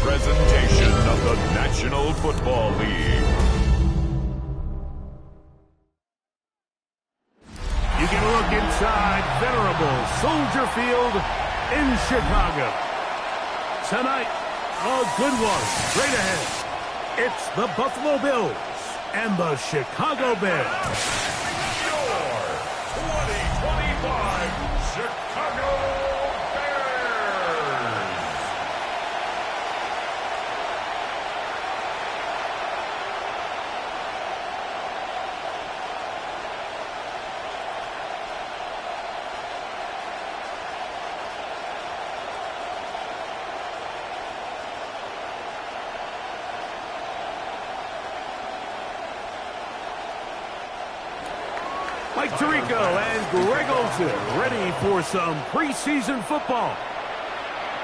presentation of the National Football League. You get a look inside venerable Soldier Field in Chicago. Tonight, a good one straight ahead. It's the Buffalo Bills and the Chicago Bears. Your 2025 Chicago Bears. Mike Tirico and Greg Olsen ready for some preseason football.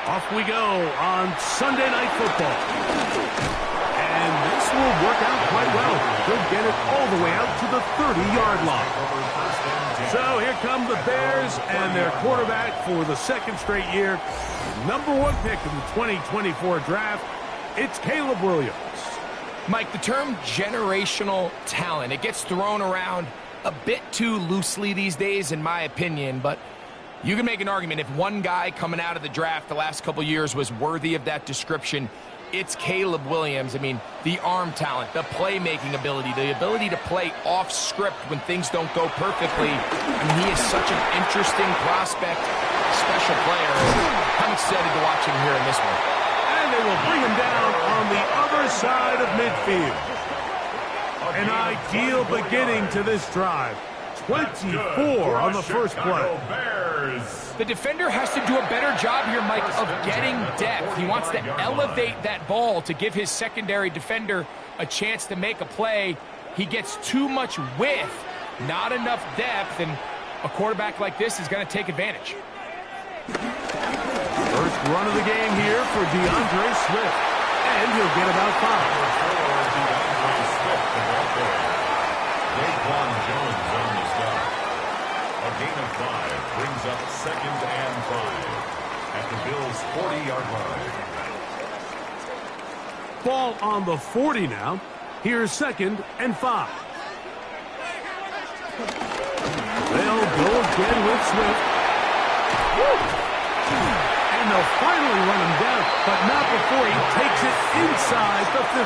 Off we go on Sunday Night Football. And this will work out quite well. Could get it all the way out to the 30-yard line. So here come the Bears and their quarterback for the second straight year. Number 1 pick in the 2024 draft, it's Caleb Williams. Mike, the term generational talent, it gets thrown around a bit too loosely these days, in my opinion, but you can make an argument if one guy coming out of the draft the last couple years was worthy of that description, it's Caleb Williams. I mean, the arm talent, the playmaking ability, the ability to play off script when things don't go perfectly. I mean, he is such an interesting prospect, special player. I'm excited to watch him here in this one. And they will bring him down on the other side of midfield. An ideal beginning to this drive. 24 on the first play. The defender has to do a better job here, Mike, of getting depth. He wants to elevate that ball to give his secondary defender a chance to make a play. He gets too much width, not enough depth, and a quarterback like this is going to take advantage. First run of the game here for DeAndre Swift, and he'll get about 5. Jones on the stop. A gain of 5 brings up 2nd and 5 at the Bills' 40-yard line. Ball on the 40 now. Here's 2nd and 5. They'll go again with Swift. And they'll finally run him down, but not before he takes it inside the 15.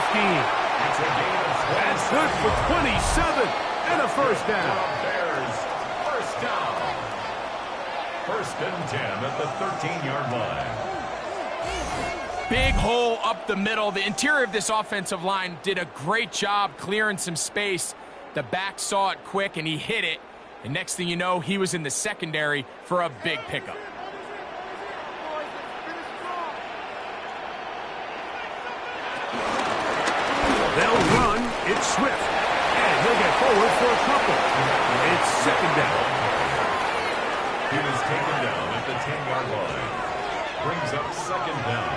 It's a gain of 12. That's good for 27 and a first down. Bears, first down. 1st and 10 at the 13-yard line. Big hole up the middle. The interior of this offensive line did a great job clearing some space. The back saw it quick, and he hit it. And next thing you know, he was in the secondary for a big pickup. They'll run. It's Swift. And he'll get forward for a couple. It's 2nd down. He was taken down at the 10-yard line. Brings up 2nd down.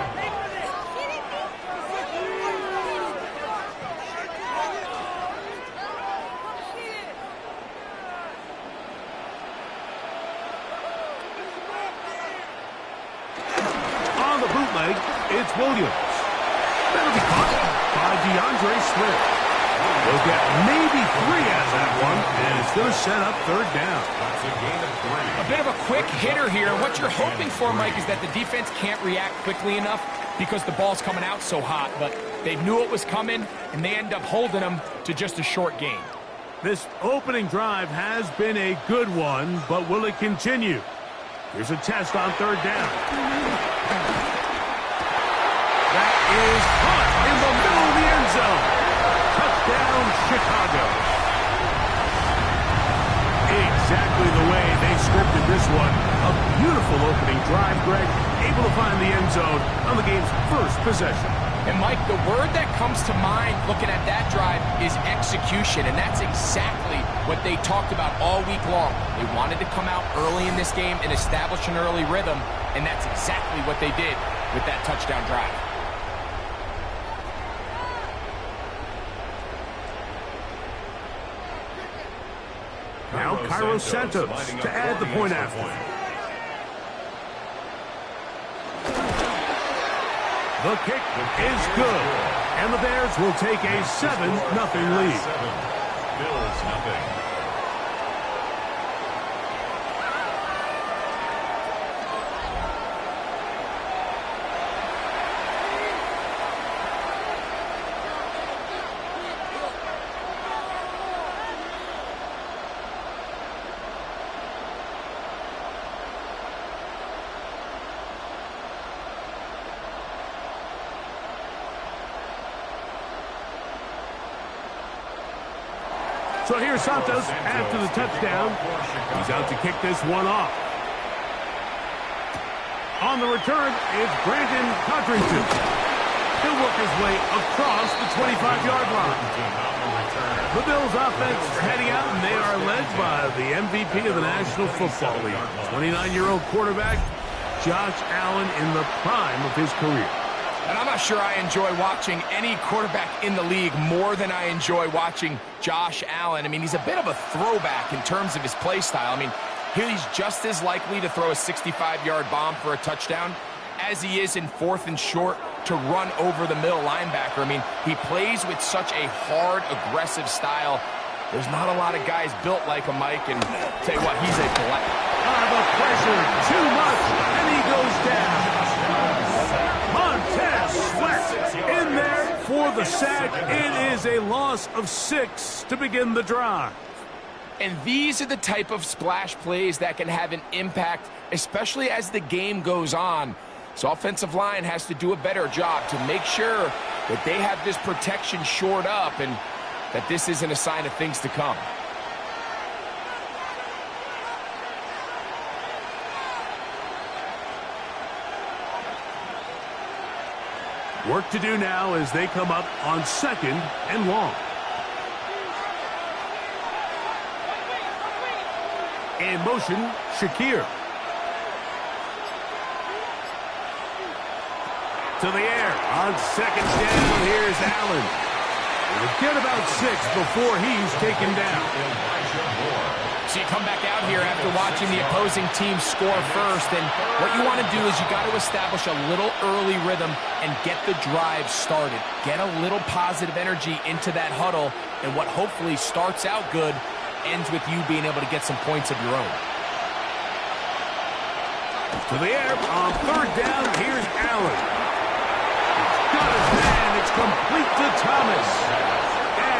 On the bootleg, it's Williams. That'll be caught by DeAndre Swift. They'll get maybe 3 out of that one, and it's going to set up 3rd down. That's a gain of 3. A bit of a quick hitter here. What you're hoping for, Mike, is that the defense can't react quickly enough because the ball's coming out so hot. But they knew it was coming, and they end up holding them to just a short gain. This opening drive has been a good one, but will it continue? Here's a test on 3rd down. That is caught in the middle of the end zone. Touchdown, Chicago. Exactly the way they scripted this one. A beautiful opening drive, Greg. Able to find the end zone on the game's first possession. And, Mike, the word that comes to mind looking at that drive is execution, and that's exactly what they talked about all week long. They wanted to come out early in this game and establish an early rhythm, and that's exactly what they did with that touchdown drive. Now Cairo Santos to add the point after. The kick is good. And the Bears will take a 7-0 lead. 7. Bills nothing. So here's Santos after the touchdown. He's out to kick this one off. On the return, it's Brandon Codrington. He'll work his way across the 25-yard line. The Bills offense heading out, and they are led by the MVP of the National Football League, 29-year-old quarterback Josh Allen in the prime of his career. And I'm not sure I enjoy watching any quarterback in the league more than I enjoy watching Josh Allen. I mean, he's a bit of a throwback in terms of his play style. I mean, he's just as likely to throw a 65-yard bomb for a touchdown as he is in 4th and short to run over the middle linebacker. I mean, he plays with such a hard, aggressive style. There's not a lot of guys built like him, Mike, and tell you what, he's a black. The pressure, too much, and he goes down. Montez Sweat in there for the sack. It is a loss of 6 to begin the drive. And these are the type of splash plays that can have an impact, especially as the game goes on. So offensive line has to do a better job to make sure that they have this protection shored up and that this isn't a sign of things to come. Work to do now as they come up on 2nd and long. In motion, Shakir. To the air on 2nd down. Here's Allen. We'll get about 6 before he's taken down. So you come back out here after watching the opposing team score first, and what you want to do is you got to establish a little early rhythm and get the drive started. Get a little positive energy into that huddle, and what hopefully starts out good ends with you being able to get some points of your own. To the air on 3rd down. Here's Allen. He's got his man. It's complete to Thomas.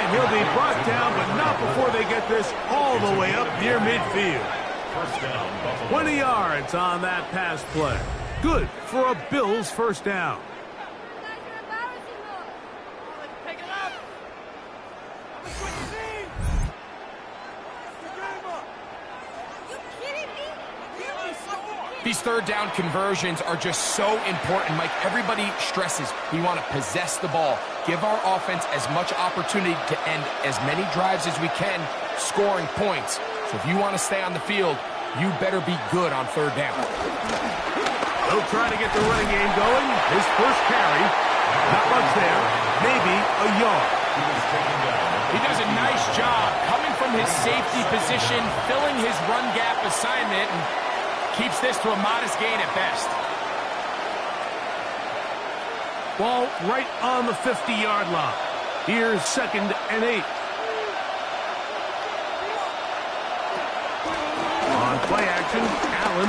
He'll be brought down, but not before they get this all the way up near midfield. 20 yards on that pass play. Good for a Bills first down. These 3rd down conversions are just so important, Mike. Everybody stresses we want to possess the ball, give our offense as much opportunity to end as many drives as we can, scoring points. So if you want to stay on the field, you better be good on 3rd down. They'll try to get the running game going. His first carry, not much there, maybe a yard. He does a nice job coming from his safety position, filling his run gap assignment, and keeps this to a modest gain at best. Ball right on the 50-yard line. Here's 2nd and 8. On play action, Allen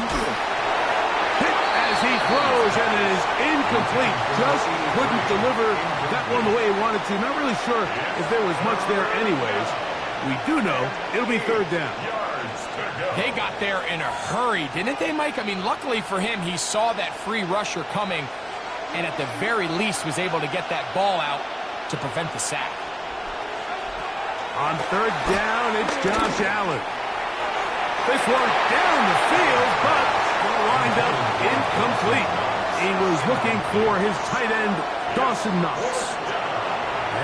hit as he throws, and it is incomplete. Just couldn't deliver that one the way he wanted to. Not really sure if there was much there anyways. We do know it'll be 3rd down. They got there in a hurry, didn't they, Mike? I mean, luckily for him, he saw that free rusher coming and at the very least was able to get that ball out to prevent the sack. On 3rd down, it's Josh Allen. This one down the field, but lined up incomplete. He was looking for his tight end, Dawson Knox.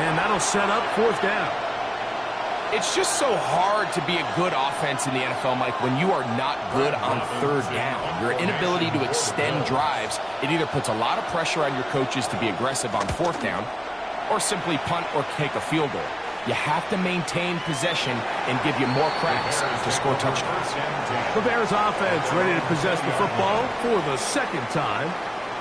And that'll set up 4th down. It's just so hard to be a good offense in the NFL, Mike, when you are not good on 3rd down. Your inability to extend drives, it either puts a lot of pressure on your coaches to be aggressive on 4th down or simply punt or take a field goal. You have to maintain possession and give you more cracks to score touchdowns. The Bears offense ready to possess the football for the 2nd time.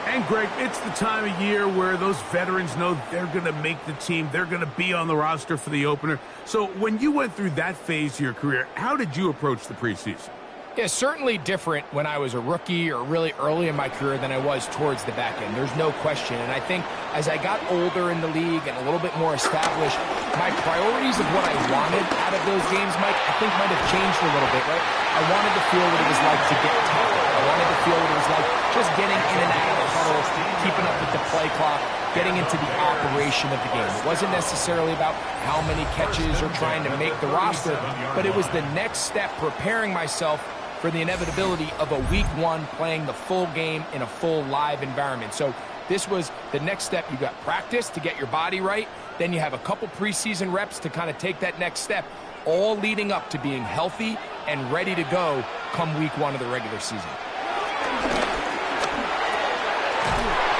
And, Greg, it's the time of year where those veterans know they're going to make the team. They're going to be on the roster for the opener. So when you went through that phase of your career, how did you approach the preseason? Yeah, certainly different when I was a rookie or really early in my career than I was towards the back end. There's no question. And I think as I got older in the league and a little bit more established, my priorities of what I wanted out of those games, Mike, I think might have changed a little bit, right? I wanted to feel what it was like to get tackled. I wanted to feel what it was like just getting in and out of the huddle, keeping up with the play clock, getting into the operation of the game. It wasn't necessarily about how many catches or trying to make the roster, but it was the next step, preparing myself for the inevitability of a week one playing the full game in a full live environment. So this was the next step. You got practice to get your body right. Then you have a couple preseason reps to kind of take that next step, all leading up to being healthy and ready to go come week one of the regular season.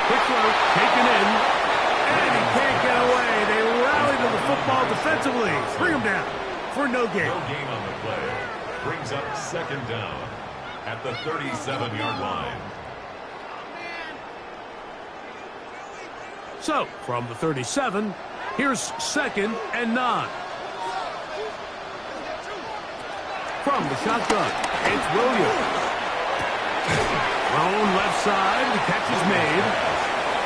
Quick throw, taken in, and he can't get away. They rally to the football defensively. Bring him down for no gain. No gain on the play. Brings up second down at the 37-yard line. So, from the 37, here's 2nd and 9. From the shotgun, it's Williams. Thrown left side, the catch is made.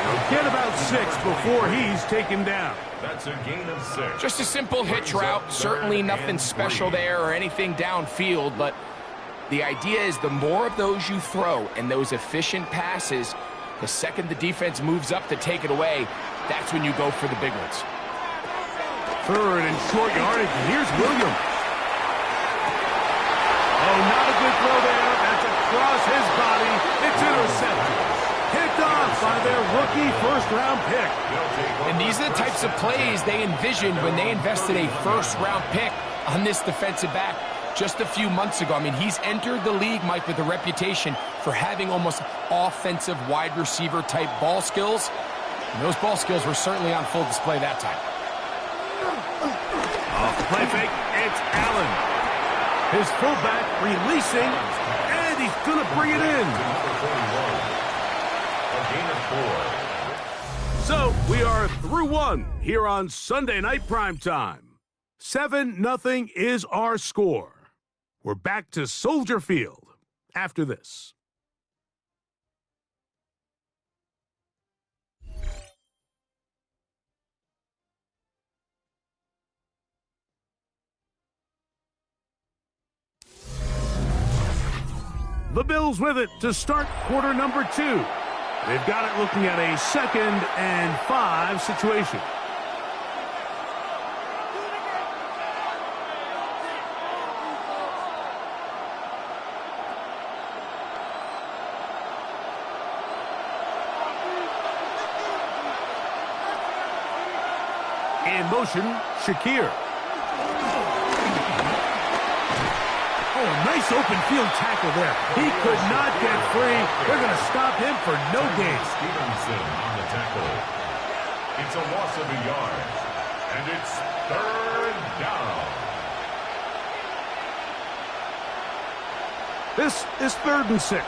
He'll get about 6 before he's taken down. That's a gain of 6. Just a simple hitch route. Certainly nothing special there or anything downfield, but the idea is the more of those you throw and those efficient passes, the second the defense moves up to take it away, that's when you go for the big ones. 3rd and short yardage. Here's Williams. Oh, not a good throw there. That's across his body. It's intercepted. Picked off by their rookie first-round pick. And these are the types of plays they envisioned when they invested a first-round pick on this defensive back just a few months ago. I mean, he's entered the league, Mike, with a reputation for having almost offensive wide receiver type ball skills. And those ball skills were certainly on full display that time. Off the play fake, it's Allen. His fullback releasing, and he's going to bring it in. A gain of 4. So we are through one here on Sunday Night Primetime. 7-0 is our score. We're back to Soldier Field after this. The Bills with it to start quarter number 2. They've got it looking at a 2nd and 5 situation. In motion, Shakir. Oh, a nice open field tackle there. He could not get free. They're going to stop him for no gain. Stevenson on the tackle. It's a loss of a yard. And it's 3rd down. This is 3rd and 6.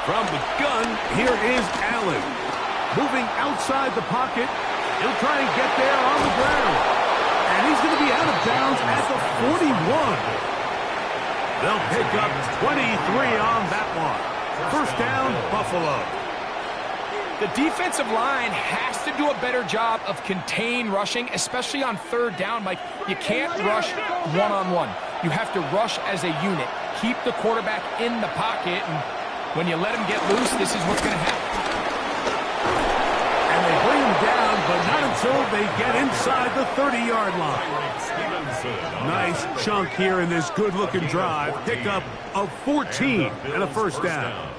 From the gun, here is Allen. Moving outside the pocket. He'll try and get there on the ground. And he's going to be out of bounds at the 41. They'll pick up 23 on that one. First down, Buffalo. The defensive line has to do a better job of contain rushing, especially on 3rd down. Mike, you can't rush one-on-one. You have to rush as a unit. Keep the quarterback in the pocket, and when you let him get loose, this is what's going to happen. And they bring him down, but not until they get inside the 30-yard line. Nice chunk here in this good-looking drive. Pickup of 14 and a first down.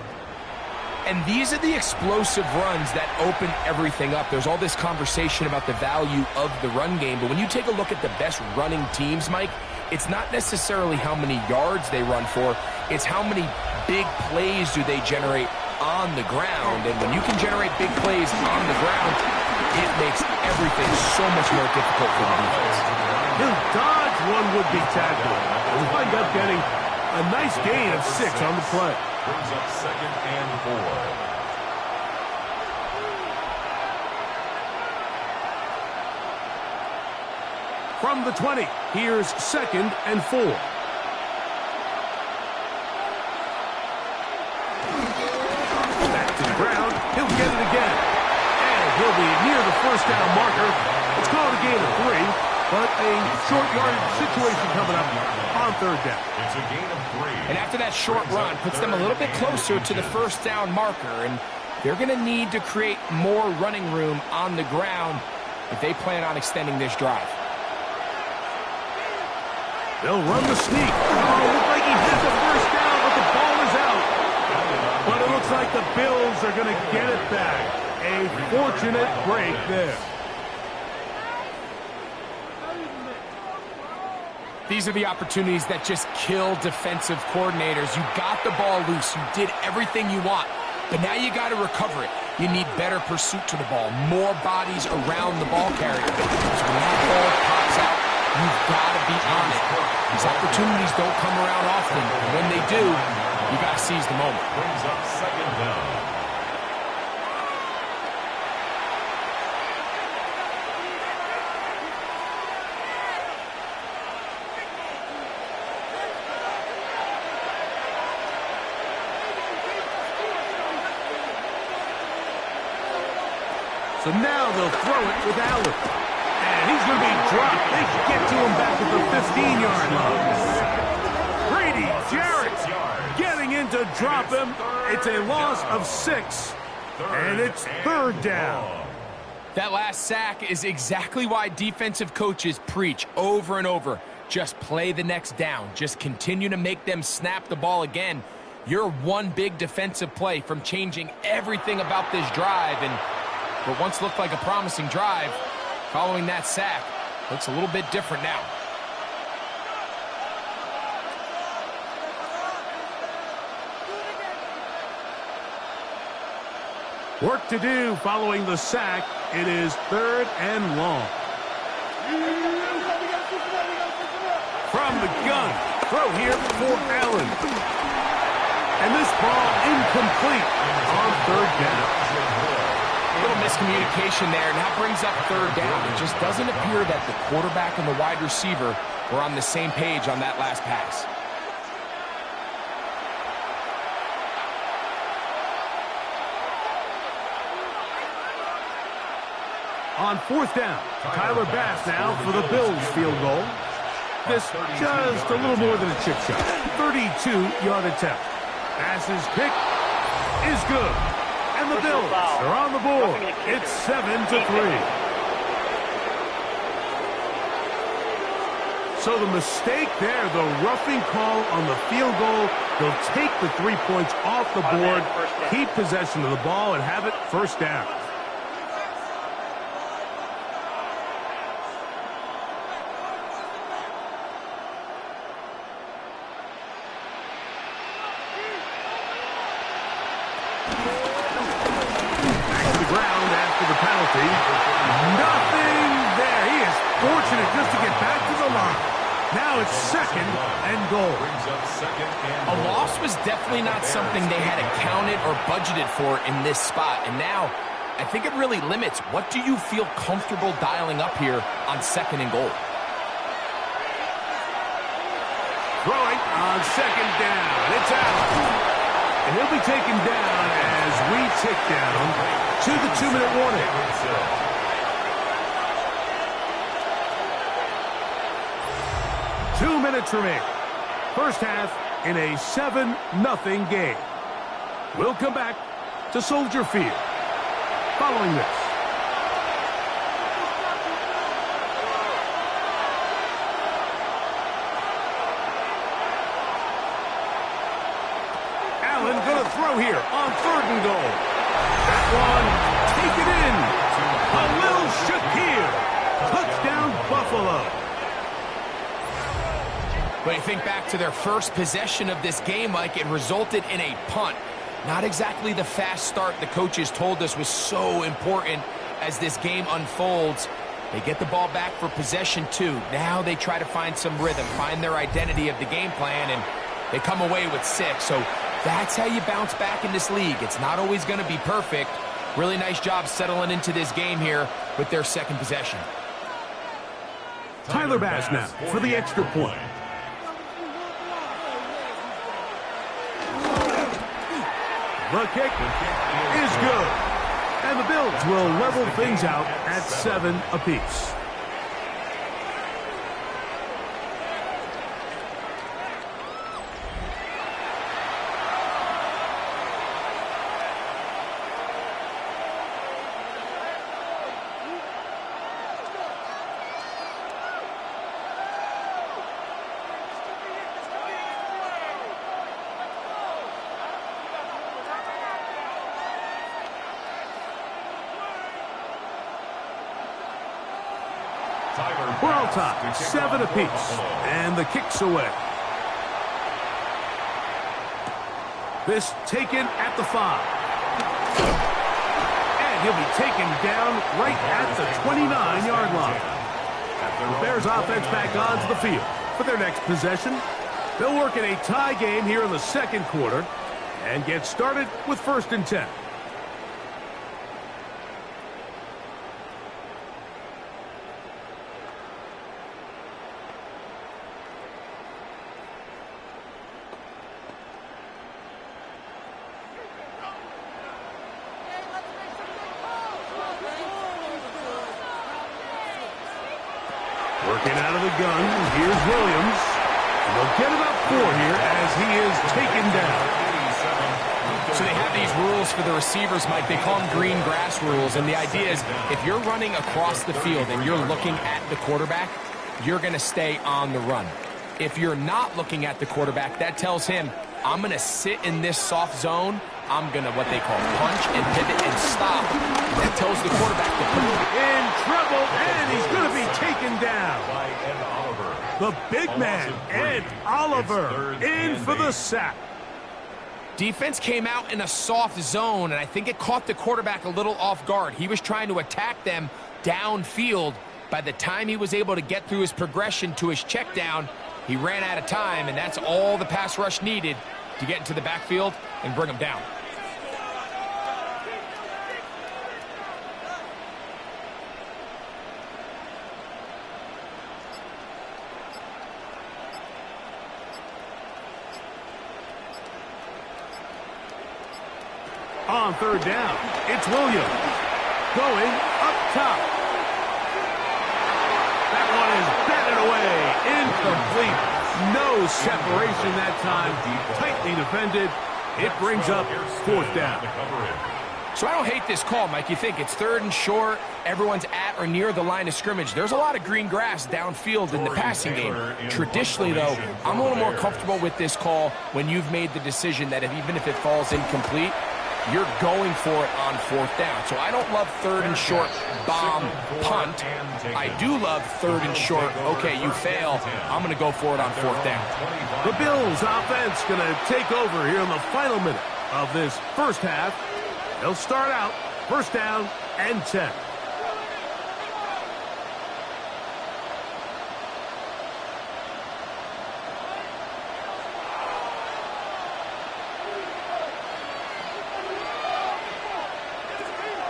And these are the explosive runs that open everything up. There's all this conversation about the value of the run game, but when you take a look at the best running teams, Mike, it's not necessarily how many yards they run for, it's how many big plays do they generate on the ground. And when you can generate big plays on the ground, it makes everything so much more difficult for the defense. He'll dodge one would-be tackle. He'll wind up getting a nice gain of 6 on the play. Brings up 2nd and 4. From the 20, here's 2nd and 4. Back to the ground. He'll get it again. And he'll be near the first down marker. It's called a gain of 3, but a short yardage situation coming up on 3rd down. It's a gain of 3. And after that short run, puts them a little bit closer to the first down marker. And they're going to need to create more running room on the ground if they plan on extending this drive. They'll run the sneak. Oh, looks like he hit the first down, but the ball is out. But it looks like the Bills are going to get it back. A fortunate break there. These are the opportunities that just kill defensive coordinators. You got the ball loose. You did everything you want. But now you got to recover it. You need better pursuit to the ball, more bodies around the ball carrier. So when that ball pops out, you've got to be on it. These opportunities don't come around often. And when they do, you got to seize the moment. Brings up 2nd down. So now they'll throw it with Allen. And he's going to be dropped. They get to him back at the 15-yard line. Brady Jarrett getting in to drop him. It's a loss of 6, and it's 3rd down. That last sack is exactly why defensive coaches preach over and over. Just play the next down. Just continue to make them snap the ball again. You're one big defensive play from changing everything about this drive. And what once looked like a promising drive, following that sack, looks a little bit different now. Work to do following the sack. It is 3rd and long. From the gun, throw here for Allen. And this ball incomplete on 3rd down. A little miscommunication there, and that brings up 3rd down. It just doesn't appear that the quarterback and the wide receiver were on the same page on that last pass. On 4th down, Tyler Bass now for the Bills field goal. This just a little more than a chip shot. 32-yard attempt. Bass's pick is good. And the Bills are on the board. It's 7-3. So the mistake there, the roughing call on the field goal, they'll take the 3 points off the board, keep possession of the ball, and have it 1st down. Nothing there. He is fortunate just to get back to the line. Now it's 2nd and goal. A loss was definitely not something they had accounted or budgeted for in this spot. And now, I think it really limits what do you feel comfortable dialing up here on 2nd and goal. Throwing on 2nd down. It's out. And he'll be taken down as we tick down to the 2-minute warning. 2 minutes remaining. First half in a 7-0 game. We'll come back to Soldier Field following this. Allen going to throw here on 3rd and goal. That one, take it in. Khalil Shakir. Touchdown, Buffalo. When you think back to their first possession of this game, Mike, it resulted in a punt. Not exactly the fast start the coaches told us was so important as this game unfolds. They get the ball back for possession 2. Now they try to find some rhythm, find their identity of the game plan, and they come away with 6. So that's how you bounce back in this league. It's not always going to be perfect. Really nice job settling into this game here with their second possession. Tyler Bass now for the extra point. The kick is good. And the Bills will level things out at 7 apiece. We're all tied, 7 apiece, and the kick's away. This taken at the 5. And he'll be taken down right at the 29-yard line. The Bears offense back onto the field for their next possession. They'll work in a tie game here in the second quarter and get started with 1st and 10. Working out of the gun, here's Williams. They'll get about 4 here as he is taken down. So they have these rules for the receivers, Mike. They call them green grass rules, and the idea is if you're running across the field and you're looking at the quarterback, you're going to stay on the run. If you're not looking at the quarterback, that tells him, I'm going to sit in this soft zone. I'm going to what they call punch and pivot and stop. That tells the quarterback to put in trouble, and he's going to be taken down. The big man, Ed Oliver, in for the sack. Defense came out in a soft zone, and I think it caught the quarterback a little off guard. He was trying to attack them downfield. By the time he was able to get through his progression to his check down, he ran out of time, and that's all the pass rush needed to get into the backfield and bring him down. On 3rd down, it's Williams going up top. That one is batted away, incomplete. No separation that time, tightly defended. It brings up 4th down. So I don't hate this call, Mike. You think it's 3rd and short, everyone's at or near the line of scrimmage. There's a lot of green grass downfield in the passing game. Traditionally, though, I'm a little more comfortable with this call when you've made the decision that even if it falls incomplete, you're going for it on 4th down. So I don't love 3rd and short bomb punt. I do love 3rd and short, okay, you fail. I'm going to go for it on 4th down. The Bills offense going to take over here in the final minute of this first half. They'll start out 1st down and 10.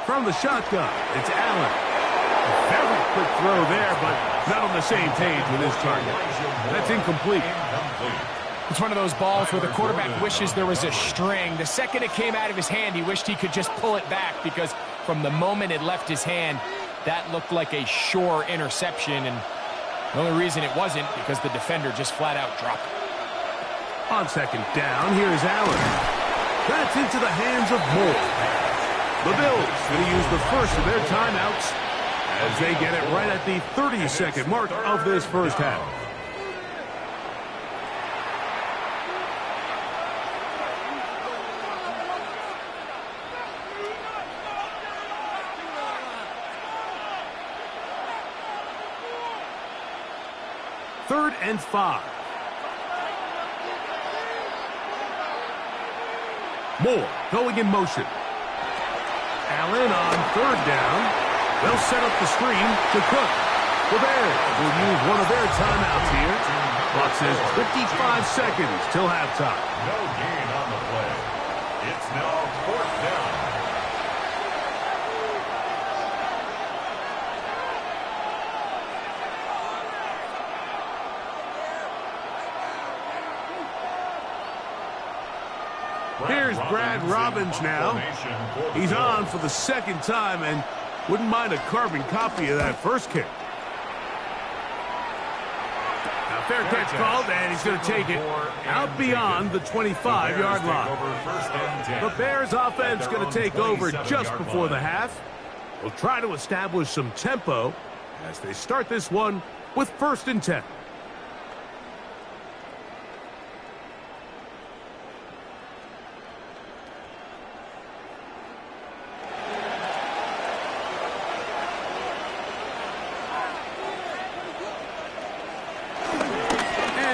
From the shotgun, it's Allen. A very quick throw there, but not on the same page with his target. That's incomplete. It's one of those balls where the quarterback wishes there was a string. The second it came out of his hand, he wished he could just pull it back because from the moment it left his hand, that looked like a sure interception. And the only reason it wasn't because the defender just flat out dropped it. On 2nd down, here's Allen. That's into the hands of Moore. The Bills going to use the first of their timeouts as they get it right at the 30-second mark of this first half. Third and 5. Moore going in motion. Allen on 3rd down. They'll set up the screen to Cook. The Bears will use one of their timeouts here. Clock says 25 seconds till halftime. No gain on the play. It's now 4th down. Here's Brad Robbins now. He's on for the second time and wouldn't mind a carbon copy of that first kick. Now, fair catch called, and he's going to take it out beyond the 25-yard line. The Bears offense going to take over just before the half. We'll try to establish some tempo as they start this one with 1st and 10.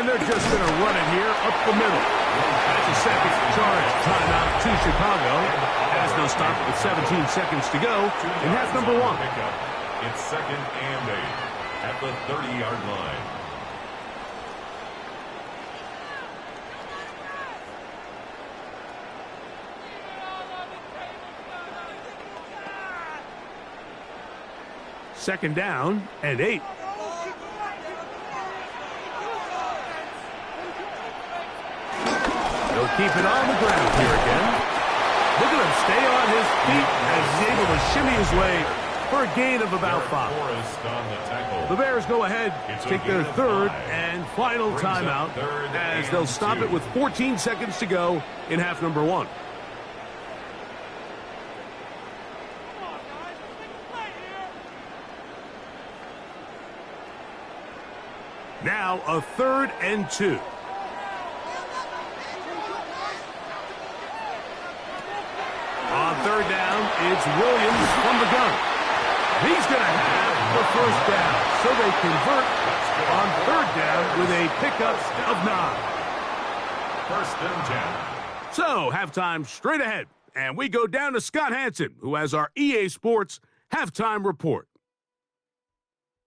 They're just going to run it here up the middle. That's a second charge timeout to Chicago as they'll stop with 17 seconds to go in half number 1. It's 2nd and 8 at the 30-yard line. Second down and 8. He'll keep it on the ground here again. Look at him stay on his feet as he's able to shimmy his way for a gain of about 5. The Bears go ahead, take their 3rd and final timeout as they'll stop it with 14 seconds to go in half number 1. Now a 3rd and 2. On 3rd down, it's Williams from the gun. He's going to have the 1st down, so they convert on 3rd down with a pickup of 9. 1st and 10. So, halftime straight ahead, and we go down to Scott Hansen, who has our EA Sports halftime report.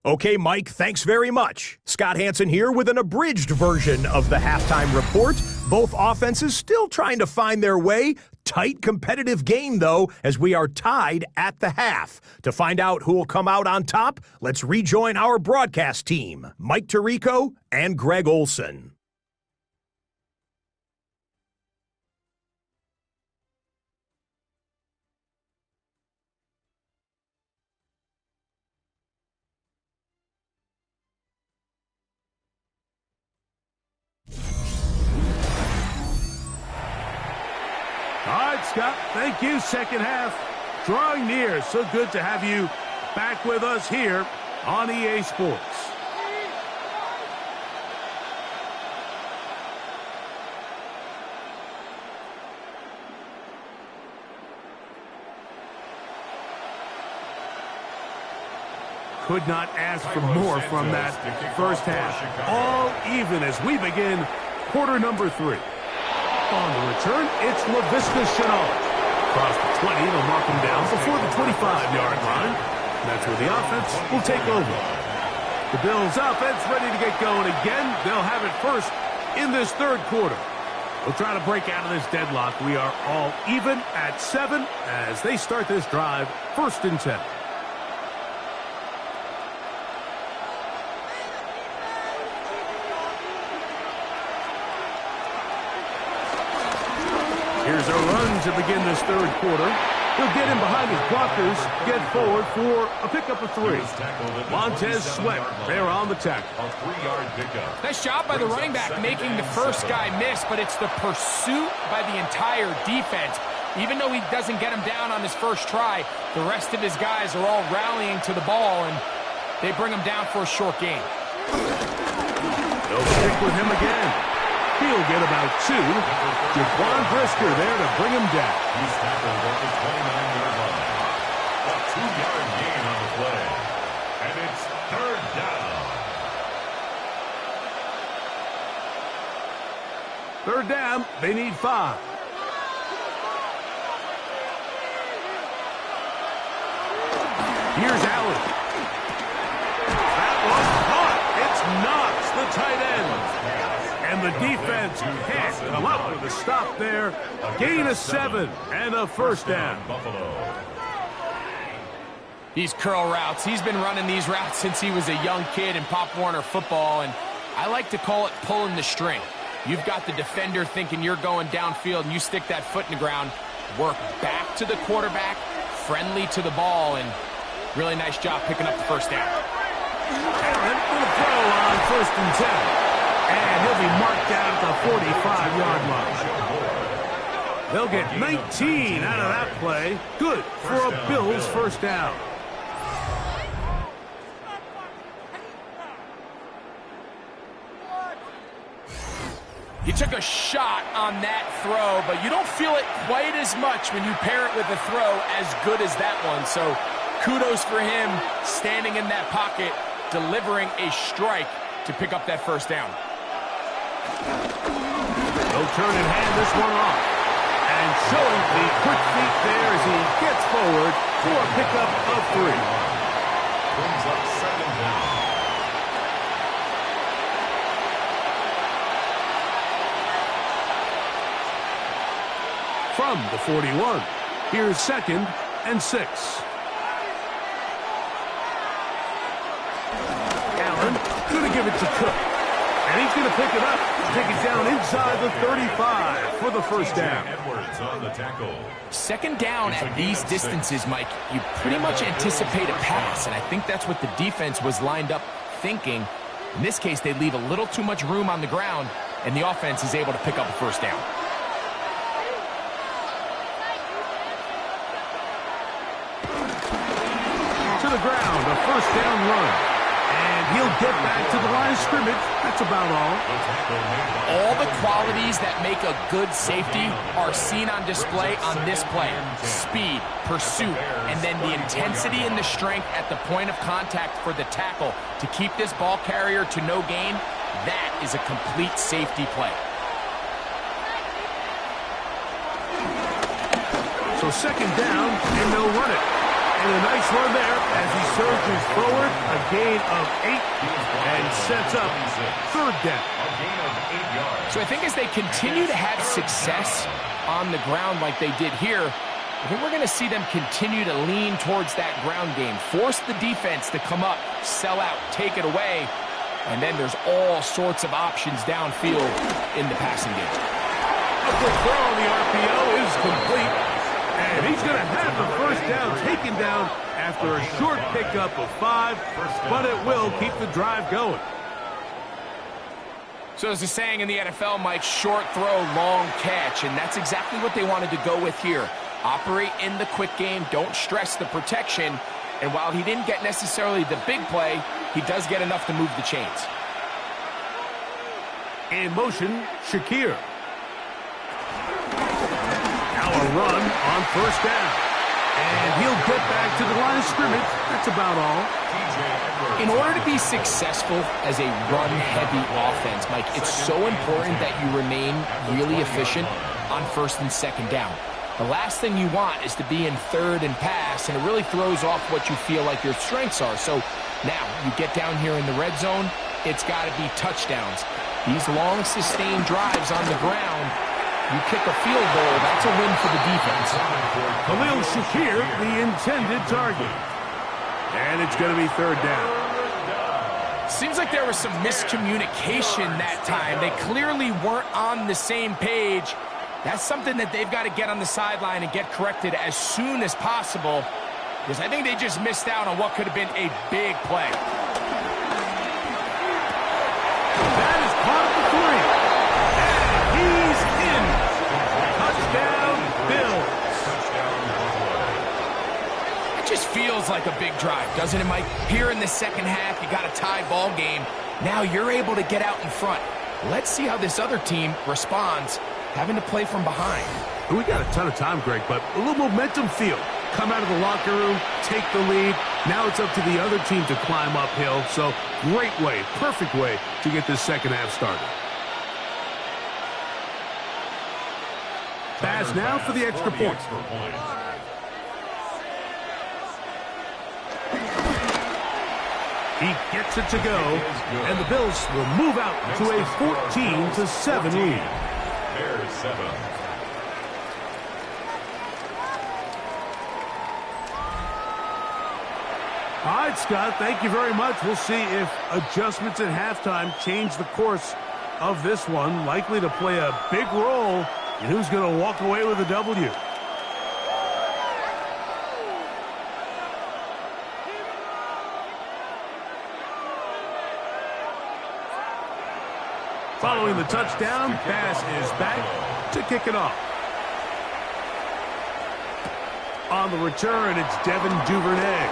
Okay, Mike, thanks very much. Scott Hansen here with an abridged version of the halftime report. Both offenses still trying to find their way. Tight competitive game, though, as we are tied at the half. To find out who will come out on top, let's rejoin our broadcast team, Mike Tirico and Greg Olson. All right, Scott, thank you. Second half drawing near. So good to have you back with us here on EA Sports. Could not ask for more from that first half. All even as we begin quarter number 3. On the return, it's LaVista Chenault. Across the 20, they'll mark him down before the 25-yard line. That's where the offense will take over. The Bills' offense ready to get going again. They'll have it first in this 3rd quarter. We'll try to break out of this deadlock. We are all even at 7 as they start this drive, 1st and 10. Here's a run to begin this 3rd quarter. He'll get in behind his blockers, get forward for a pickup of 3. Montez Sweat there on the tackle. A 3-yard pickup. Nice job by the running back making the first guy miss, but it's the pursuit by the entire defense. Even though he doesn't get him down on his first try, the rest of his guys are all rallying to the ball, and they bring him down for a short gain. They'll stick with him again. He'll get about 2. Jaquan Brisker there to bring him down. He's tackled at the 29-yard line. A 2-yard gain on the play. And it's 3rd down. 3rd down, they need 5. Here's And the defense can't come up with a stop there. Gain of 7 and a first down. These curl routes, he's been running these routes since he was a young kid in Pop Warner football, and I like to call it pulling the string. You've got the defender thinking you're going downfield, and you stick that foot in the ground, work back to the quarterback, friendly to the ball, and really nice job picking up the first down. Allen with a throw on 1st and 10. And he'll be marked down at the 45-yard line. They'll get 19 out of that play. Good for a Bills first down. He took a shot on that throw, but you don't feel it quite as much when you pair it with a throw as good as that one. So kudos for him standing in that pocket, delivering a strike to pick up that first down. They'll turn and hand this one off. And showing the quick feet there as he gets forward for a pickup of 3. Brings up 2nd down. From the 41, here's 2nd and 6. Allen going to give it to Cook. And he's going to pick it up, take it down inside the 35 for the first down. Edwards on the tackle. 2nd down at these distances, Mike, you pretty much anticipate a pass, and I think that's what the defense was lined up thinking. In this case, they leave a little too much room on the ground, and the offense is able to pick up a first down. To the ground, a first down run. And he'll get back to the line of scrimmage. That's about all. All the qualities that make a good safety are seen on display on this play. Speed, pursuit, and then the intensity and the strength at the point of contact for the tackle to keep this ball carrier to no gain. That is a complete safety play. So 2nd down, and they'll run it. And a nice run there as he surges forward, a gain of 8, and sets up 3rd down. So I think as they continue to have success on the ground like they did here, I think we're going to see them continue to lean towards that ground game, force the defense to come up, sell out, take it away, and then there's all sorts of options downfield in the passing game. A quick throw on the RPO is complete. And he's going to have the first down taken down after a short pickup of 5, but it will keep the drive going. So there's a saying in the NFL, Mike, short throw, long catch, and that's exactly what they wanted to go with here. Operate in the quick game, don't stress the protection, and while he didn't get necessarily the big play, he does get enough to move the chains. In motion, Shakir. A run on first down. And he'll get back to the line of scrimmage. That's about all. In order to be successful as a run-heavy offense, Mike, it's so important that you remain really efficient on 1st and 2nd down. The last thing you want is to be in 3rd and pass, and it really throws off what you feel like your strengths are. So now you get down here in the red zone, it's got to be touchdowns. These long, sustained drives on the ground, you kick a field goal, that's a win for the defense. Khalil Shakir, the intended target. And it's going to be 3rd down. Seems like there was some miscommunication that time. They clearly weren't on the same page. That's something that they've got to get on the sideline and get corrected as soon as possible, because I think they just missed out on what could have been a big play. That is caught for 3. And he's in. Touchdown, Bills. It just feels like a big drive, doesn't it, Mike? Here in the second half, you got a tie ball game. Now you're able to get out in front. Let's see how this other team responds, having to play from behind. We got a ton of time, Greg, but a little momentum feel. Come out of the locker room, take the lead. Now it's up to the other team to climb uphill. So great way, perfect way to get this second half started. Pass now for the extra point. point. 2 He gets it to go, and the Bills will move out to a 14-7 lead. Bears 7. All right, Scott, thank you very much. We'll see if adjustments at halftime change the course of this one, likely to play a big role in who's going to walk away with a W. Following the touchdown, pass is back to kick it off. On the return, it's Devin Duvernay.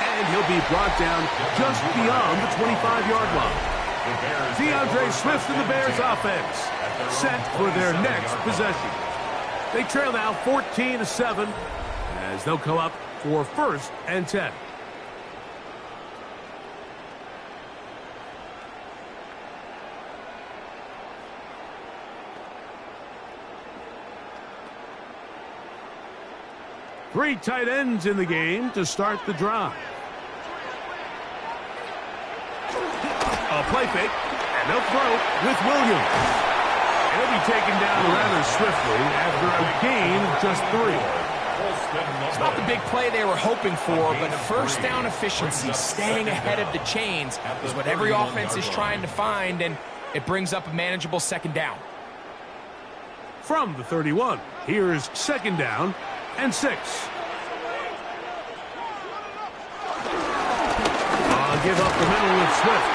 And he'll be brought down just beyond the 25-yard line. DeAndre Swift and the Bears offense set for their next possession. They trail now 14-7 as they'll come up for 1st and 10. Three tight ends in the game to start the drive. A play fake, and they'll throw with Williams. And he'll be taken down rather swiftly after a gain of just 3. It's not the big play they were hoping for, but first down efficiency, staying ahead of the chains, is what every offense is trying to find, and it brings up a manageable 2nd down. From the 31, here's 2nd down and 6. Give up the middle with Swift.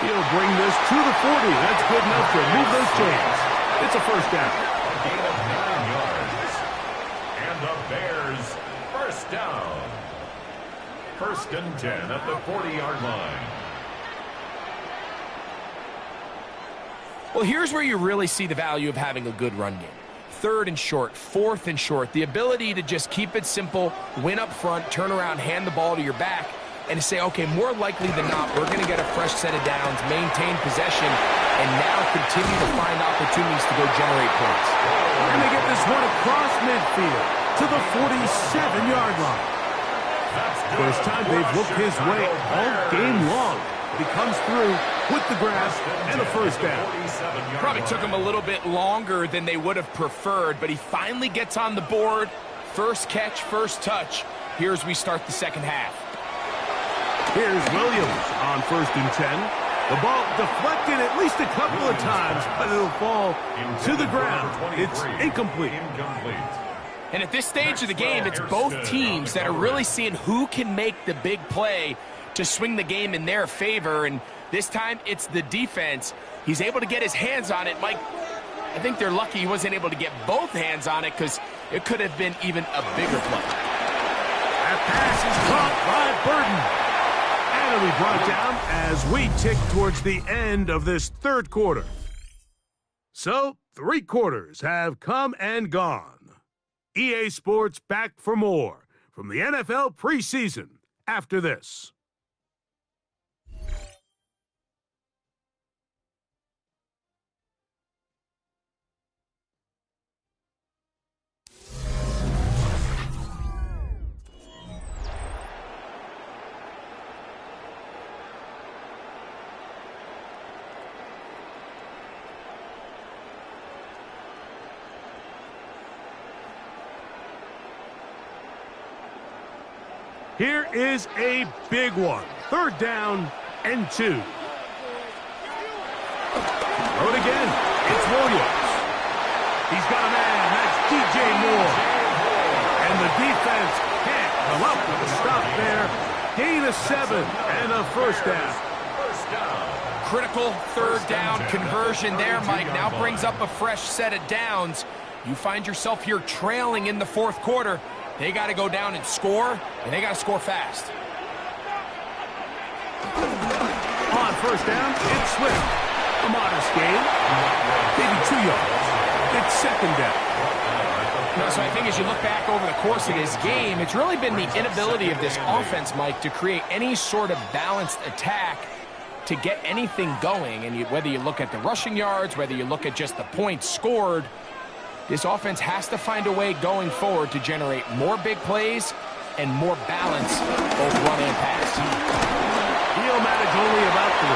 He'll bring this to the 40. That's good enough to move those chains. It's a 1st down. Gain of 9 yards. And the Bears, 1st down. 1st and 10 at the 40-yard line. Well, here's where you really see the value of having a good run game. 3rd and short, 4th and short. The ability to just keep it simple, win up front, turn around, hand the ball to your back, and to say, okay, more likely than not, we're going to get a fresh set of downs, maintain possession, and now continue to find opportunities to go generate points. And they get this one across midfield to the 47-yard line. First time they've looked his way all game long. He comes through with the grasp and a 1st down. Probably took him a little bit longer than they would have preferred, but he finally gets on the board. First catch, first touch. Here's we start the 2nd half. Here's Williams on 1st and 10. The ball deflected at least a couple of times, but it'll fall to the ground. It's incomplete. And at this stage of the game, it's both teams that are really seeing who can make the big play to swing the game in their favor. And this time, it's the defense. He's able to get his hands on it. Mike, I think they're lucky he wasn't able to get both hands on it because it could have been even a bigger play. That pass is caught by Burden. And it'll be brought down as we tick towards the end of this 3rd quarter. So, 3 quarters have come and gone. EA Sports back for more from the NFL preseason after this. Here is a big one. 3rd down and 2. Throw it again. It's Williams. He's got a man. That's DJ Moore. And the defense can't come up with a stop there. Gain of 7 and a 1st down. Critical 3rd down conversion there, Mike. Now brings up a fresh set of downs. You find yourself here trailing in the 4th quarter. They got to go down and score, and they got to score fast. On 1st down, it's Swift. A modest gain. Maybe 2 yards. It's 2nd down. So I think as you look back over the course of this game, it's really been the inability of this offense, Mike, to create any sort of balanced attack to get anything going. And whether you look at the rushing yards, whether you look at just the points scored, this offense has to find a way going forward to generate more big plays and more balance, both run and pass. He'll manage only about 3,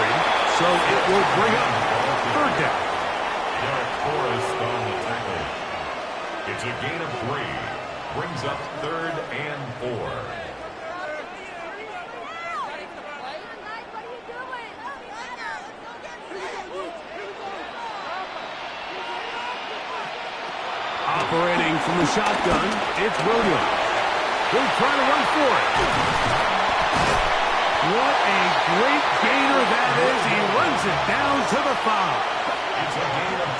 so it will bring up 3rd down. Derek Forrest on the tackle. It's a gain of 3. Brings up 3rd and 4. Operating from the shotgun, it's Williams. He'll try to run for it. What a great gainer that is. He runs it down to the 5.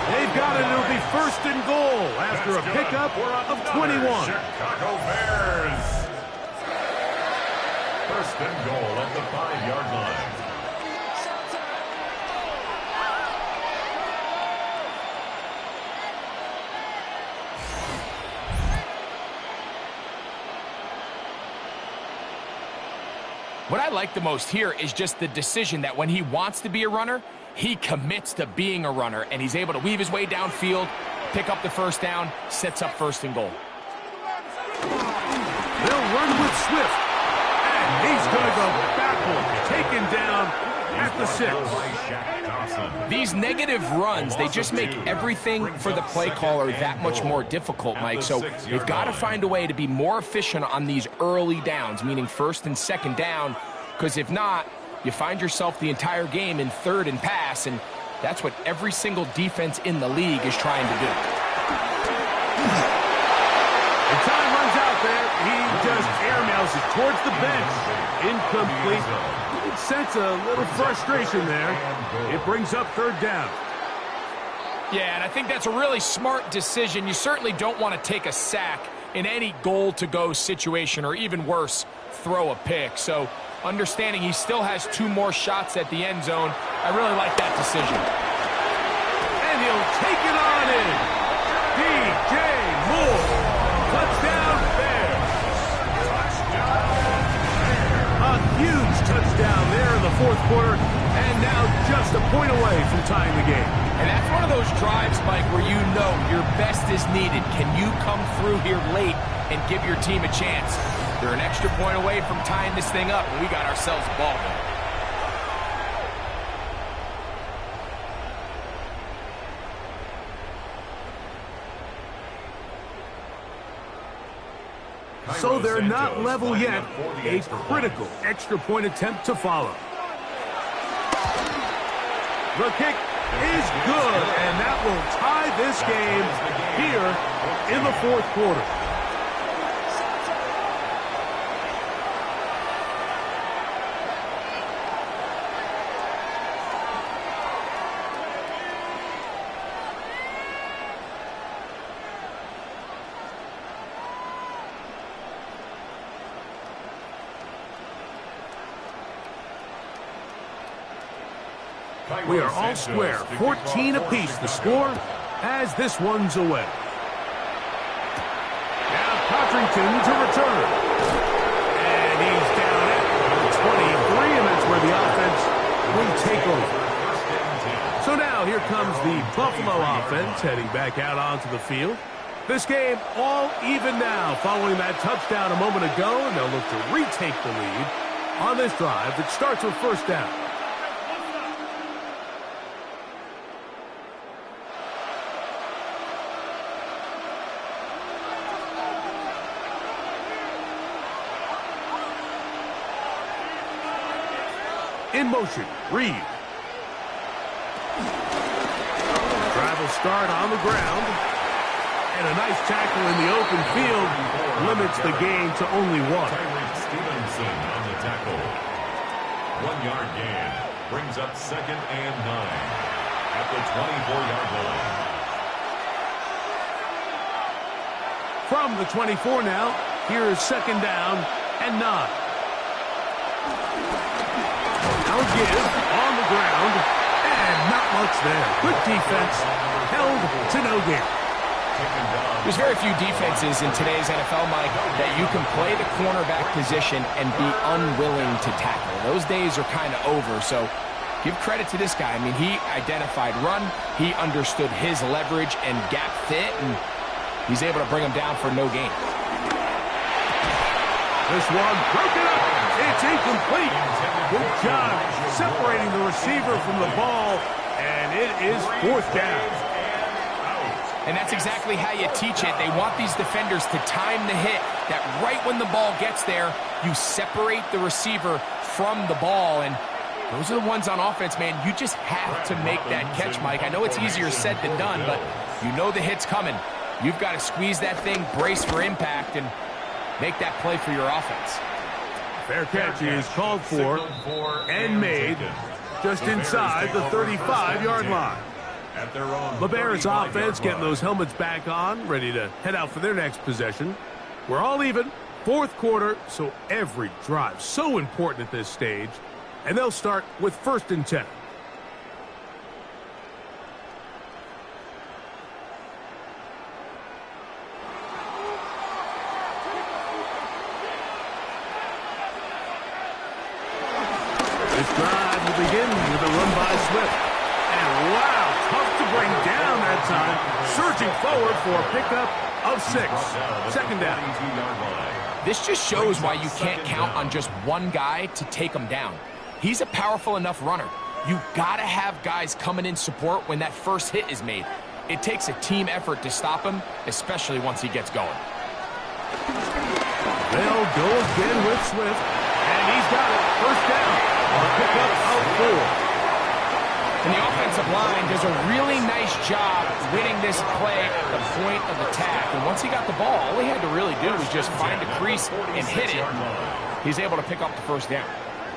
They've got it. It'll be 1st and goal after a pickup of 21. Chicago Bears. 1st and goal at the 5-yard line. What I like the most here is just the decision that when he wants to be a runner, he commits to being a runner, and he's able to weave his way downfield, pick up the 1st down, sets up 1st and goal. They'll run with Swift, and he's going to go backward, taken down at the 6. These negative runs, they just make everything for the play caller that much more difficult, Mike. So you've got to find a way to be more efficient on these early downs, meaning 1st and 2nd down, because if not, you find yourself the entire game in 3rd and pass, and that's what every single defense in the league is trying to do. And time runs out there. He just airmails it towards the bench. Incomplete. You can sense a little frustration there. It brings up 3rd down. Yeah, and I think that's a really smart decision. You certainly don't want to take a sack in any goal-to-go situation, or even worse, throw a pick. So understanding he still has 2 more shots at the end zone, I really like that decision. And he'll take it on in. DJ Moore. Touchdown Bears. A huge touchdown there in the 4th quarter, and now just a point away from tying the game. And that's one of those drives, Mike, where you know your best is needed. Can you come through here late and give your team a chance? They're an extra point away from tying this thing up, and we got ourselves a ball game. So they're not level yet. A critical extra point attempt to follow. The kick is good, and that will tie this game here in the 4th quarter. We are all square, 14 apiece the score as this one's away. Now Cotrington to return. And he's down at 23, and that's where the offense will take over. So now here comes the Buffalo offense heading back out onto the field. This game all even now following that touchdown a moment ago, and they'll look to retake the lead on this drive that starts with 1st down. In motion, Reed. Drive will start on the ground. And a nice tackle in the open field limits the gain to only 1. Stevenson on the tackle. 1-yard gain. Brings up 2nd and 9 at the 24-yard line. From the 24 now, here is 2nd down and 9. Now give on the ground, and not much there. Good defense, held to no gain. There's very few defenses in today's NFL, Mike, that you can play the cornerback position and be unwilling to tackle. Those days are kind of over, so give credit to this guy. I mean, he identified run, he understood his leverage and gap fit, and he's able to bring him down for no gain. This one broken up. It's incomplete. Good job separating the receiver from the ball, and it is fourth down. And that's exactly how you teach it. They want these defenders to time the hit, that right when the ball gets there, you separate the receiver from the ball. And those are the ones on offense, man. You just have to make that catch, Mike. I know it's easier said than done, but you know the hit's coming. You've got to squeeze that thing, brace for impact, and make that play for your offense. Fair catch is called for and made just inside the 35-yard line. The Bears offense getting those helmets back on, ready to head out for their next possession. We're all even, fourth quarter, so every drive so important at this stage. And they'll start with 1st and 10. This drive will begin with a run by Swift. And wow, tough to bring down that time. Surging forward for a pickup of 6. Second down. This just shows why you can't count on just one guy to take him down. He's a powerful enough runner. You gotta have guys coming in support when that first hit is made. It takes a team effort to stop him, especially once he gets going. They'll go again with Swift, and he's got it. First down. A pickup of 4. And the offensive line does a really nice job winning this play at the point of attack. And once he got the ball, all he had to really do was just find a crease and hit it. He's able to pick up the first down.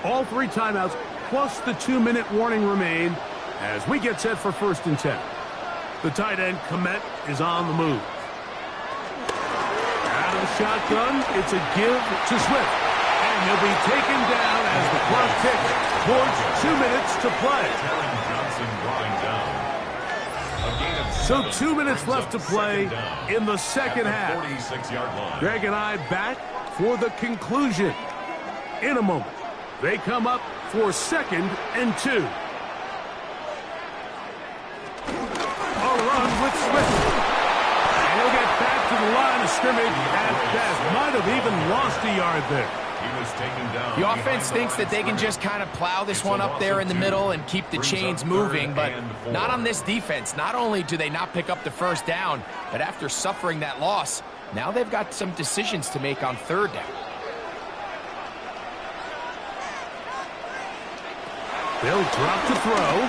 All 3 timeouts plus the 2-minute warning remain as we get set for 1st and 10. The tight end, Komet, is on the move. Out of the shotgun, it's a give to Swift. And he'll be taken down as the clock ticks towards 2 minutes to play. So 2 minutes left to play in the second half. Greg and I back for the conclusion in a moment. They come up for 2nd and 2. A run with Swift. And he'll get back to the line of scrimmage at best. Might have even lost a yard there. The offense thinks that they can just kind of plow this one up there in the middle and keep the chains moving, but not on this defense. Not only do they not pick up the first down, but after suffering that loss, now they've got some decisions to make on 3rd down. They'll drop to throw.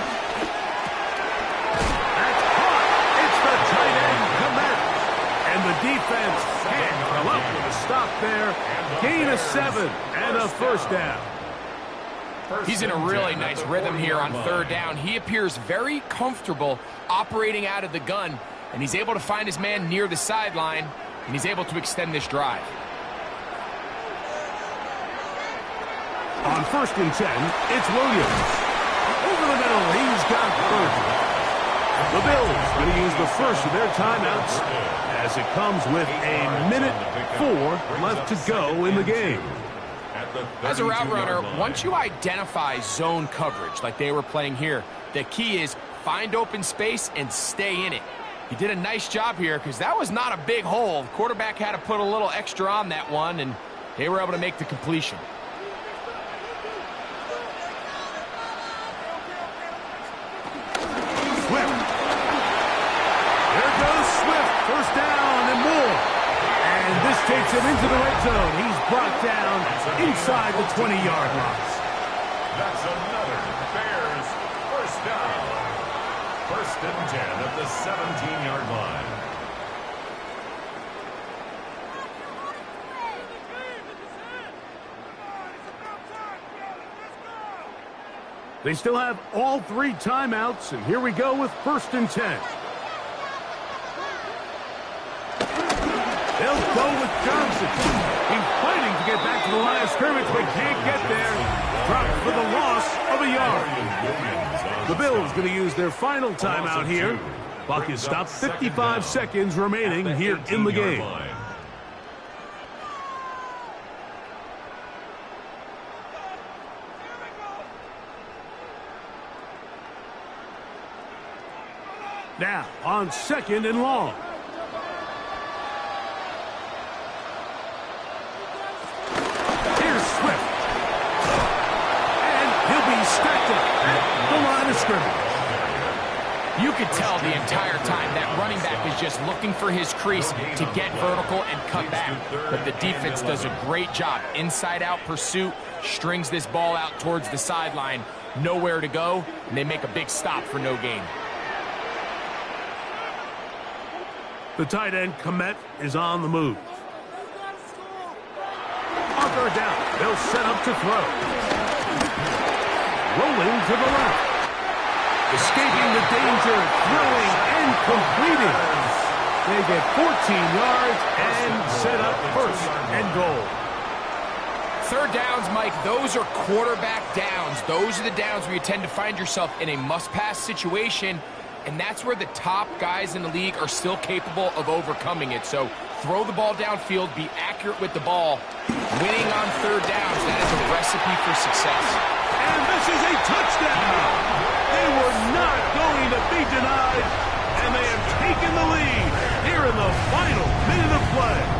That's caught. It's the tight end, Komet. And the defense can't come up with a stop there. Gain of 7 and a first down. He's in a really nice rhythm here on 3rd down. He appears very comfortable operating out of the gun, and he's able to find his man near the sideline, and he's able to extend this drive. On 1st and 10, it's Williams. Over the middle, he's got 30. The Bills going to use the first of their timeouts as it comes with a minute 4 left to go in the game. As a route runner, once you identify zone coverage like they were playing here, the key is find open space and stay in it. He did a nice job here because that was not a big hole. The quarterback had to put a little extra on that one, and they were able to make the completion. First down and more. And this takes him into the red zone. He's brought down inside the 20-yard line. That's another Bears first down. 1st and 10 at the 17-yard line. They still have all 3 timeouts, and here we go with 1st and 10. They'll go with Johnson. He's fighting to get back to the line of scrimmage, but can't get there. Dropped for the loss of a yard. The Bills going to use their final timeout here. Clock is stopped. 55 seconds remaining here in the game. Now on 2nd and long. scrimmage. You could tell the entire time that running back is just looking for his crease to get vertical and cut back. But the defense does a great job. Inside-out pursuit, strings this ball out towards the sideline. Nowhere to go, and they make a big stop for no gain. The tight end, Komet, is on the move. On third down, they'll set up to throw. Rolling to the left. Escaping the danger, throwing and completing. They get 14 yards and set up first and goal. Third downs, Mike, those are quarterback downs. Those are the downs where you tend to find yourself in a must-pass situation, and that's where the top guys in the league are still capable of overcoming it. So throw the ball downfield, be accurate with the ball. Winning on third downs, that is a recipe for success. And this is a touchdown. They were not going to be denied, and they have taken the lead here in the final minute of play.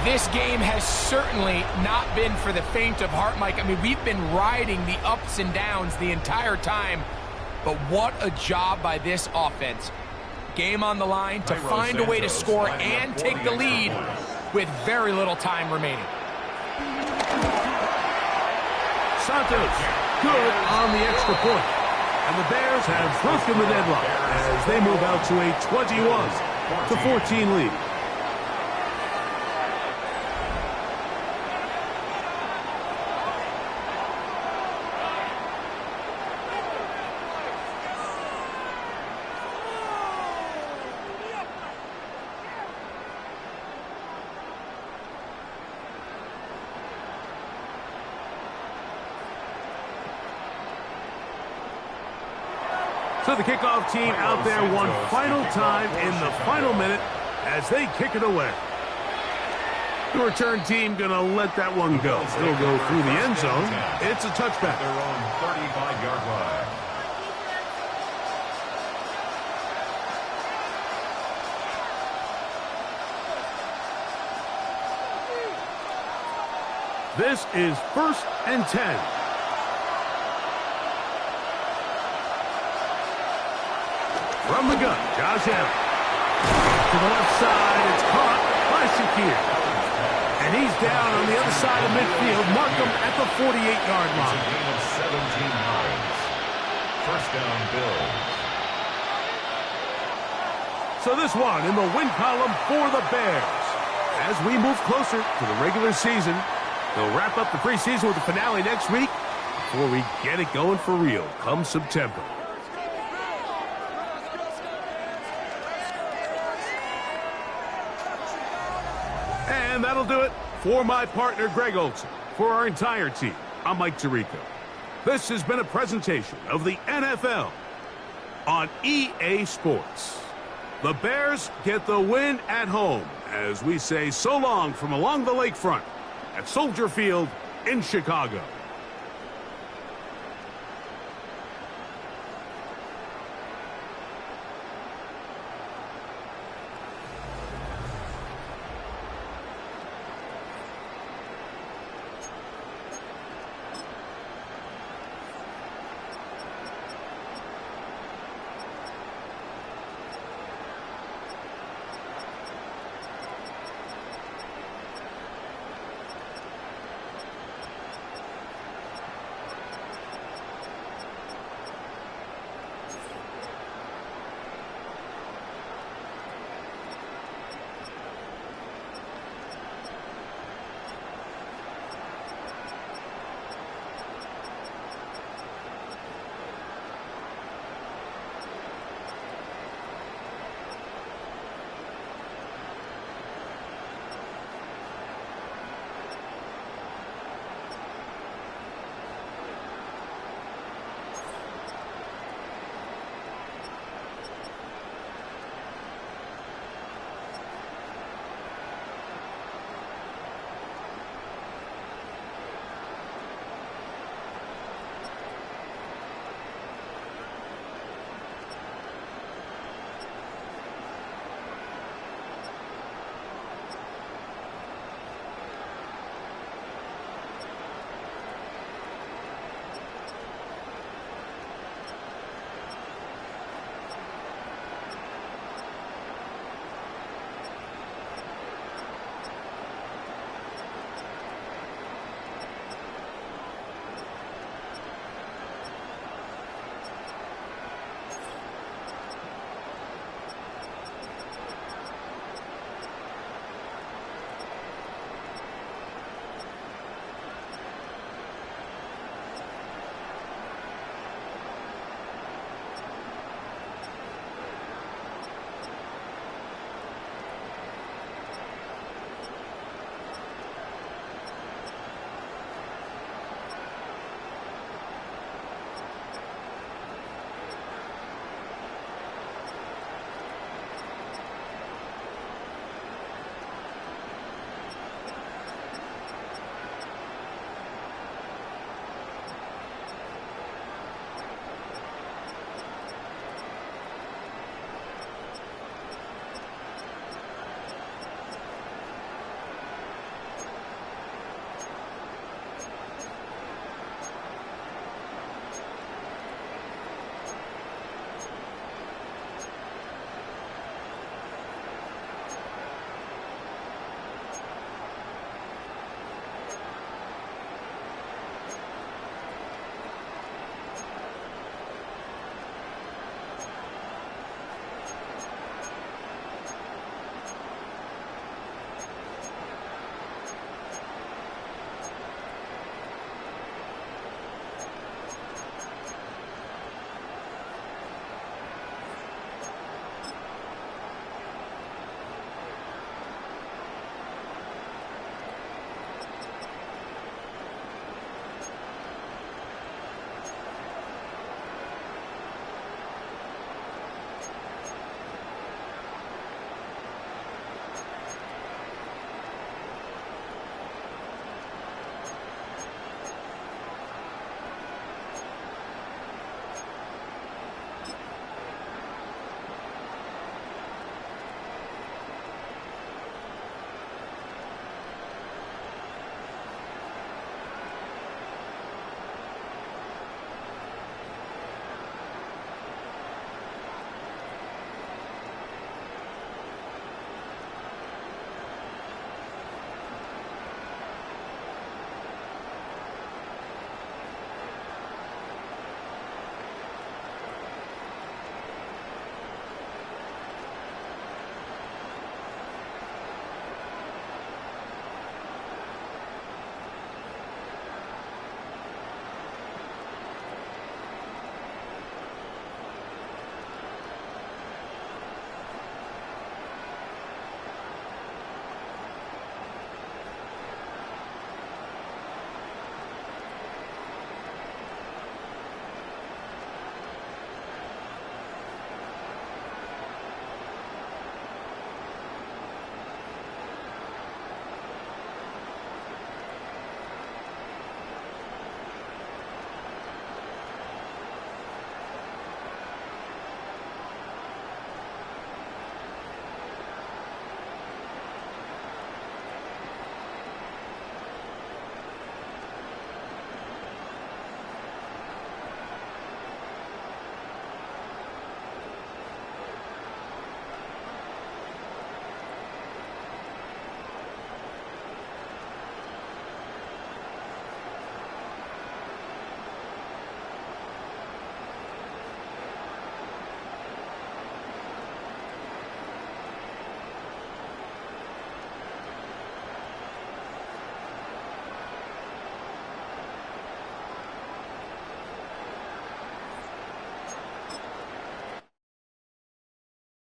This game has certainly not been for the faint of heart, Mike. I mean, we've been riding the ups and downs the entire time, but what a job by this offense. Game on the line to find a way to score and take the lead with very little time remaining. Santos, good on the extra point. And the Bears have broken the deadlock as they move out to a 21-14 lead. So the kickoff team out there one final time in the final minute as they kick it away. The return team going to let that one go. It'll go through the end zone. It's a touchback. Their own 35-yard line. This is 1st and 10. From the gun, Josh Allen. To the left side, it's caught by Shakir. And he's down on the other side of midfield. Mark him at the 48-yard line. It's a gain of 17 yards. First down, Bills. So this one in the win column for the Bears. As we move closer to the regular season, they'll wrap up the preseason with the finale next week before we get it going for real come September. And that'll do it for my partner, Greg Olson. For our entire team, I'm Mike Tirico. This has been a presentation of the NFL on EA Sports. The Bears get the win at home as we say so long from along the lakefront at Soldier Field in Chicago.